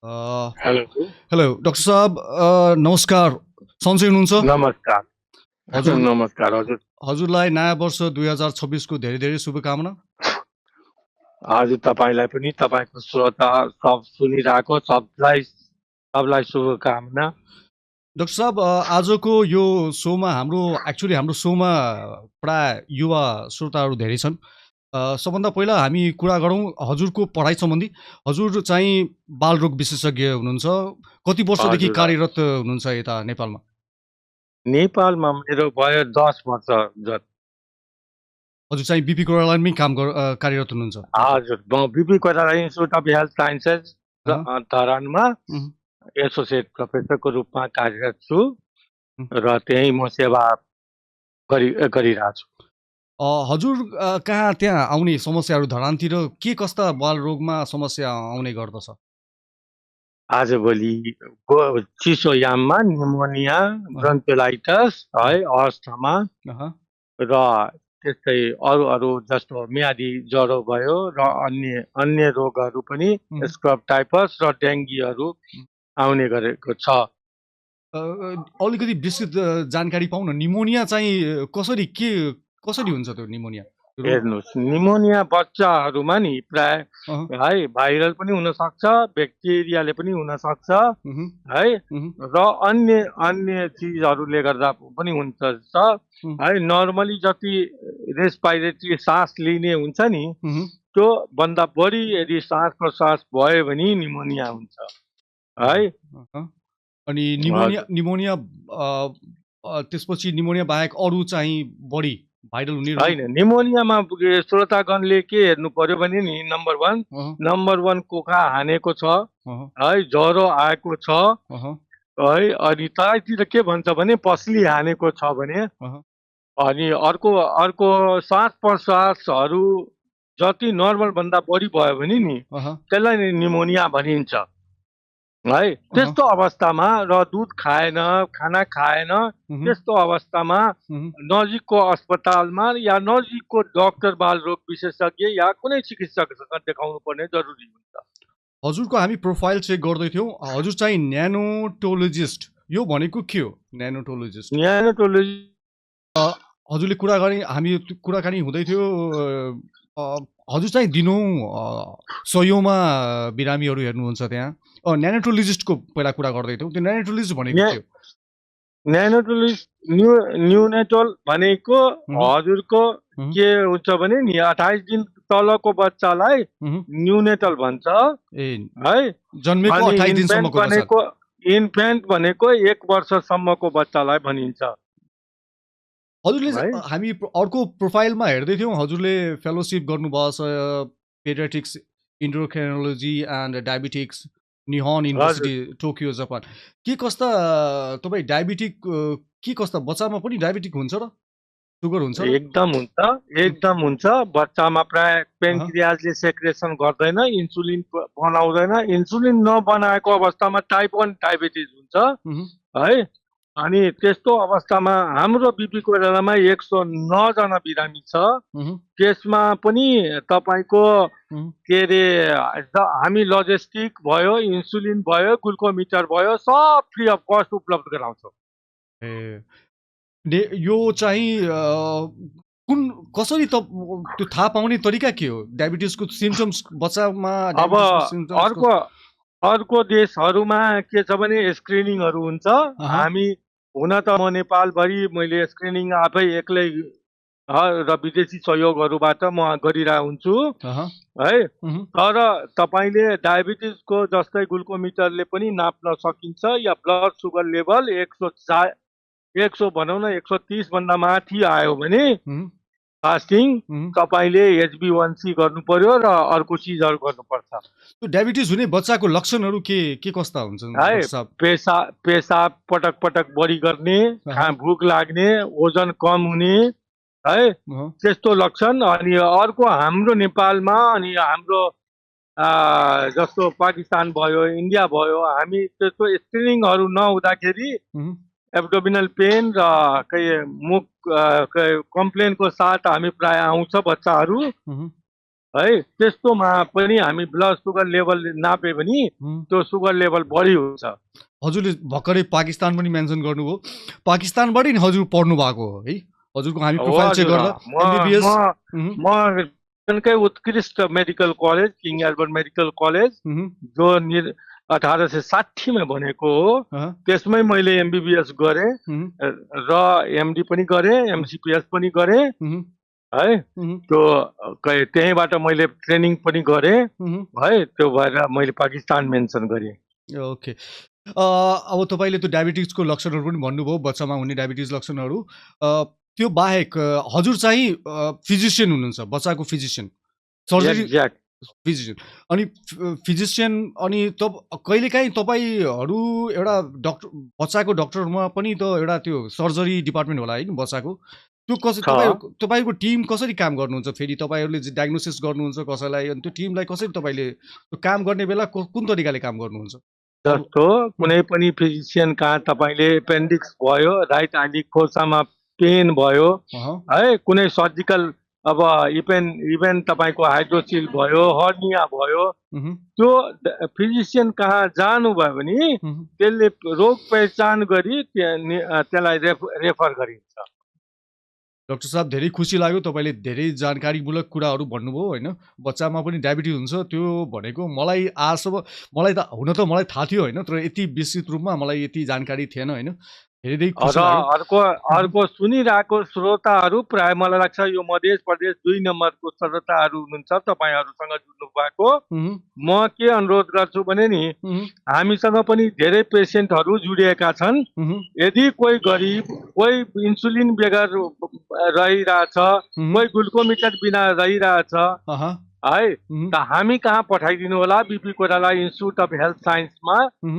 A, hello. Hello doctor साहब, नमस्कार। सन्चै हुनुहुन्छ? नमस्कार। हजुर नमस्कार हजुर। हजुरलाई नयाँ वर्ष 2026 को धेरै धेरै शुभकामना। हजुर तपाईँलाई पनि तपाईँको श्रोता सब सुनिरहेको सबलाई सबलाई शुभकामना। डाक्टर साहब, आजको यो सोमा हाम्रो सोमा प्राय युवा श्रोताहरू धेरै छन्। सबभन्दा पहिला हामी कुरा गरौँ हजुरको पढाइ सम्बन्धी। हजुर चाहिँ बालरोग विशेषज्ञ हुनुहुन्छ। कति वर्षदेखि हजुर हजुर। कार्यरत हुनुहुन्छ यता नेपालमा? नेपालमा मेरो भयो 10 वर्ष जति। हजुर चाहिँ बिपी कोइरालामै कार्यरत हुनुहुन्छ यता? हजुर, म BP Koirala institute of health sciences अहँ, धरानमा उहुँ, एसोसिएट प्रोफेसरको रूपमा कार्यरत छु उहुँ। र त्यही म सेवा गरिरहेको छु। हजुर कहाँ त्यहाँ आउने समस्याहरू धरानतिर के कस्ता बालरोगमा समस्या आउने गर्दछ? आजभोलि चिसो याममा निमोनिया, अहँ, ब्रोन्कियोलाइटिस है, अहँ, अस्थमा अहँ, र त्यस्तै अरू जस्तो मियादी ज्वरो भयो र अन्य अन्य रोगहरू पनि उहुँ, स्क्रब टाइफस र डेङ्गीहरू उहुँ। आउने गरेको छ। अलिकति विस्तृत जानकारी पाउँ न। निमोनिया चाहिँ कसरी हुन्छ त्यो निमोनिया? रोग? हेर्नुहोस्, निमोनिया बच्चाहरूमा नि प्राय अहँ, है भाइरल पनि हुनसक्छ, ब्याक्टेरियाले पनि हुनसक्छ उहुँ, है, उहुँ, र अन्य अन्य चिजहरूले गर्दा पनि हुन्छ उहुँ, है। नर्मली जति रेस्पिरेटरी सास लिने हुन्छ नि, उहुँ, त्यो भन्दा बढी यदि सास प्रश्वास भयो भने निमोनिया हुन्छ ए, है। अहँ। अनि निमोनिया हजुर। निमोनिया त्यसपछि निमोनिया बाहेक अरू चाहिँ बढी भाइरल हुने रोग? होइन, निमोनियामा श्रोतागणले के हेर्नु पर्यो भने नि अहँ, नम्बर वान कोखा हानेको छ अहँ, है, ज्वरो आएको छ अहँ, है, अनि तराईतिर के भन्छ भने पस्ली हानेको छ भने, अहँ, अनि अर्को अर्को श्वास प्रश्वासहरू जति नर्मल भन्दा बढी भयो भने नि अहँ, त्यसलाई निमोनिया भनिन्छ है। अहँ, त्यस्तो अवस्थामा र दुध खाएन, खाना खाएन, उहुँ, त्यस्तो अवस्थामा उहुँ। नजिकको अस्पतालमा या नजिकको डाक्टर बालरोग विशेषज्ञ या कुनै चिकित्सकसँग देखाउनु पर्ने जरुरी हुन्छ। हजुरको हामी प्रोफाइल चेक गर्दै थियौँ। हजुर चाहिँ न्यानोटोलोजिस्ट, यो भनेको के हो? न्यानोटोलोजिस्ट? नियानोटोलोजी हजुरले कुराकानी हुँदै थियो। अ, हजुर चाहिँ दिनौँ सयौँमा बिरामीहरू हेर्नुहुन्छ त्यहाँ। न्यानोटोलोजिस्टको पहिला कुरा गर्दै थियौँ। त्यो न्यानोटोलोजिस्ट भनेको न्या के हो? न्यानोटोलिस्ट न्युनेटोल भनेको उहुँ, हजुरको उहुँ, के हुन्छ भने नि 28 दिन तलको बच्चालाई उहुँ। न्युनेटल भन्छ ए, है। जन्मेको अनि 28 दिनसम्मको बच्चा। इन्फेन्ट भनेको 1 वर्षसम्मको बच्चालाई भनिन्छ हजुरले है। हामी अर्को प्रोफाइलमा हेर्दै थियौँ, हजुरले फेलोसिप गर्नुभएको छ पेडियाट्रिक्स इन्डोक्राइनोलोजी एन्ड डायबिटिक्स, निहन हजुर, युनिभर्सिटी टोकियो जापान। के कस्ता तपाईँ के कस्ता बच्चामा पनि डायबिटिक हुन्छ र? सुगर हुन्छ र? एकदम हुन्छ, हुँ, एकदम हुन्छ। बच्चामा प्राय अहँ, पेन्क्रियाजले सेक्रेसन गर्दैन, इन्सुलिन बनाउँदैन। इन्सुलिन नबनाएको अवस्थामा टाइप 1 डायबिटिज हुन्छ उहुँ, है। अनि त्यस्तो अवस्थामा हाम्रो बिपी कोइरालामा 109 जना बिरामी छ। उहुँ, त्यसमा पनि तपाईँको उहुँ। के अरे हामी लजिस्टिक भयो, इन्सुलिन भयो, ग्लुकोमिटर भयो, सब फ्री अफ कस्ट उपलब्ध गराउँछौँ। ए, यो चाहिँ कुन कसरी त्यो थाहा पाउने तरिका के हो? डायबिटिसको सिम्प्टम्स बच्चामा अब डायबिटिसको सिम्प्टम्स अर्को अर्को देशहरूमा के छ भने स्क्रिनिङहरू हुन्छ। अहँ, हामी हुन त म नेपालभरि मैले स्क्रिनिङ आफै एक्लै र विदेशी सहयोगहरूबाट म गरिरहेको हुन्छु अहँ, है। उहुँ। तर तपाईँले डायबिटिसको जस्तै ग्लुकोमिटरले पनि नाप्न सकिन्छ या ब्लड सुगर लेभल 100 भनौँ न 130 भन्दा माथि आयो भने हुँ, फास्टिङ हुँ। तपाईँले HbA1c गर्नु पर्यो र अर्को चिजहरू गर्नुपर्छ त्यो डायबिटिज हुने बच्चाको लक्षणहरू के कस्ता हुन्छन् है। डाक्टर साहब? पेसाब पटक पटक बढी गर्ने, अहँ, भुक लाग्ने, ओजन कम हुने है, अहँ, त्यस्तो लक्षण। अनि अर्को हाम्रो नेपालमा अनि हाम्रो जस्तो पाकिस्तान भयो, इन्डिया भयो, हामी त्यस्तो स्क्रिनिङहरू नहुँदाखेरि उहुँ, एब्डोमिनल पेन र मुख कम्प्लेनको साथ हामी प्राय आउँछ बच्चाहरू। उहुँ। है त्यस्तोमा पनि हामी ब्लड सुगर लेभल नाप्यो भने हुँ। त्यो सुगर लेभल बढी हुन्छ। हजुरले भर्खरै पाकिस्तान पनि मेन्सन गर्नुभयो। पाकिस्तानबाटै नि हजुर पढ्नु भएको हो है? हजुरको हामी हो प्रोफाइल चेक हजुर, गर्दा म एमबिबिएस म म एकदमै उत्कृष्ट medical college king Albert medical college जो 1860 मा बनेको हो। त्यसमै मैले एमबिबिएस गरेँ र एमडी पनि गरेँ, एमसिपिएस पनि गरेँ है। त्यो त्यहीँबाट मैले ट्रेनिङ पनि गरेँ है। त्यो भएर मैले पाकिस्तान मेन्सन गरेँ। ओके। अब तपाईँले त्यो डायबिटिजको लक्षणहरू पनि भन्नुभयो, बच्चामा हुने डायबिटिज लक्षणहरू। त्यो बाहेक हजुर चाहिँ फिजिसियन हुनुहुन्छ, बच्चाको फिजिसियन, सर्जरी एक्ज्याक्ट फिजिसियन। अनि फिजिसियन अनि कहिलेकाहीँ तपाईँहरू एउटा डक्टर, बच्चाको डक्टरमा पनि त एउटा त्यो सर्जरी डिपार्टमेन्ट होला है नि बच्चाको? त्यो तपाईँको टिम कसरी काम गर्नुहुन्छ? फेरि तपाईँहरूले डायग्नोसिस गर्नुहुन्छ कसैलाई, अनि त्यो टिमलाई कसरी तपाईँले काम गर्ने बेला कुन तरिकाले काम गर्नुहुन्छ? जस्तो कुनै पनि फिजिसियन कहाँ तपाईँले एपेन्डिक्स भयो, राइट आइली खोसामा पेन भयो है, कुनै सर्जिकल अब इभेन तपाईँको हाइड्रोसिल भयो, हर्निया भयो, त्यो फिजिसियन कहाँ जानुभयो भने त्यसले रोग पहिचान गरी त्यसलाई रेफर गरिन्छ। डाक्टर साहब धेरै खुसी लाग्यो, तपाईँले धेरै जानकारीमूलक कुराहरू भन्नुभयो होइन। बच्चामा पनि डायबिटिज हुन्छ त्यो भनेको मलाई हुन त मलाई थाहा थियो होइन, तर यति विस्तृत रूपमा मलाई यति जानकारी थिएन होइन। धेरै खुसी लाग्यो। अर्को सुनिरहेको श्रोताहरू प्राय मलाई लाग्छ यो मध्य प्रदेश 2 नम्बरको श्रोताहरू हुनुहुन्छ तपाईँहरूसँग जुड्नु भएको। म के अनुरोध गर्छु भने नि हामीसँग पनि धेरै पेसेन्टहरू जुडिएका छन्। यदि कोही गरिब, कोही इन्सुलिन बेगर रहिरहेछ, कोही ग्लुकोमिटर बिना रहिरहेछ है, त हामी कहाँ पठाइदिनु होला? B P Koirala institute of health साइन्समा।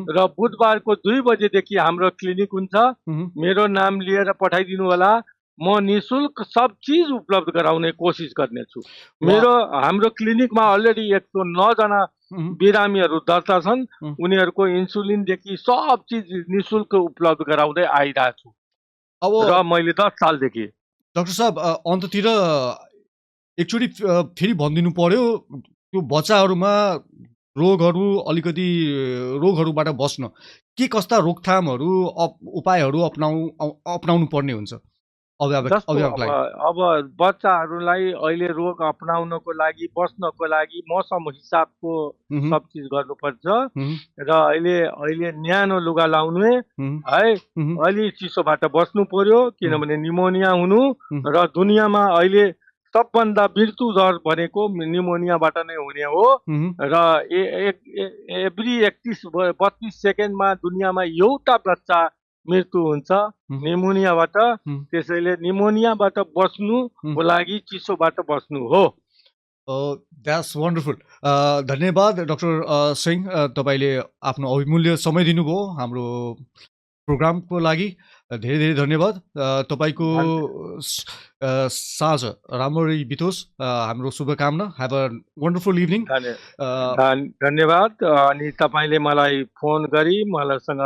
र बुधबारको 2 बजेदेखि हाम्रो क्लिनिक हुन्छ। मेरो नाम लिएर पठाइदिनु होला। म निःशुल्क सब चिज उपलब्ध गराउने कोसिस गर्नेछु। हाम्रो क्लिनिकमा अलरेडी 109 जना बिरामीहरू दर्ता छन्। उनीहरूको इन्सुलिनदेखि सब चिज निःशुल्क उपलब्ध गराउँदै आइरहेछु र मैले 10 सालदेखि। डाक्टर साहब अन्ततिर एकचोटि फेरि भनिदिनु पर्यो, त्यो बच्चाहरूमा रोगहरू अलिकति रोगहरूबाट बस्न के कस्ता रोकथामहरू उपायहरू अपनाउनु पर्ने हुन्छ अभिभावकलाई? अब बच्चाहरूलाई अहिले रोग अपनाउनको लागि, बस्नको लागि मौसम हिसाबको सब चिज गर्नुपर्छ। र अहिले न्यानो लुगा लाउनु है, अलि चिसोबाट बस्नु पर्यो, किनभने निमोनिया हुनु र दुनियाँमा अहिले सबभन्दा मृत्यु दर भनेको निमोनियाबाट नै हुने हो। र एभ्री 31-32 सेकेन्डमा दुनियाँमा एउटा बच्चा मृत्यु हुन्छ निमोनियाबाट। त्यसैले निमोनियाबाट बस्नुको लागि चिसोबाट बस्नु हो। That's wonderful. धन्यवाद डाक्टर सिंह, तपाईँले आफ्नो अमूल्य समय दिनुभयो हाम्रो प्रोग्रामको लागि। धेरै धेरै धन्यवाद। तपाईँको साँझ राम्ररी बितोस्, हाम्रो शुभकामना। Have a wonderful evening. धन्यवाद। अनि तपाईँले मलाई फोन गरी मलाईसँग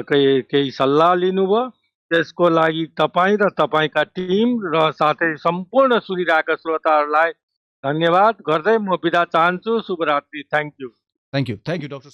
केही सल्लाह लिनुभयो, त्यसको लागि तपाईँ र तपाईँका टिम र साथै सम्पूर्ण सुनिरहेका श्रोताहरूलाई धन्यवाद गर्दै म बिदा चाहन्छु। शुभरात्रि। Thank you. Thank you doctor.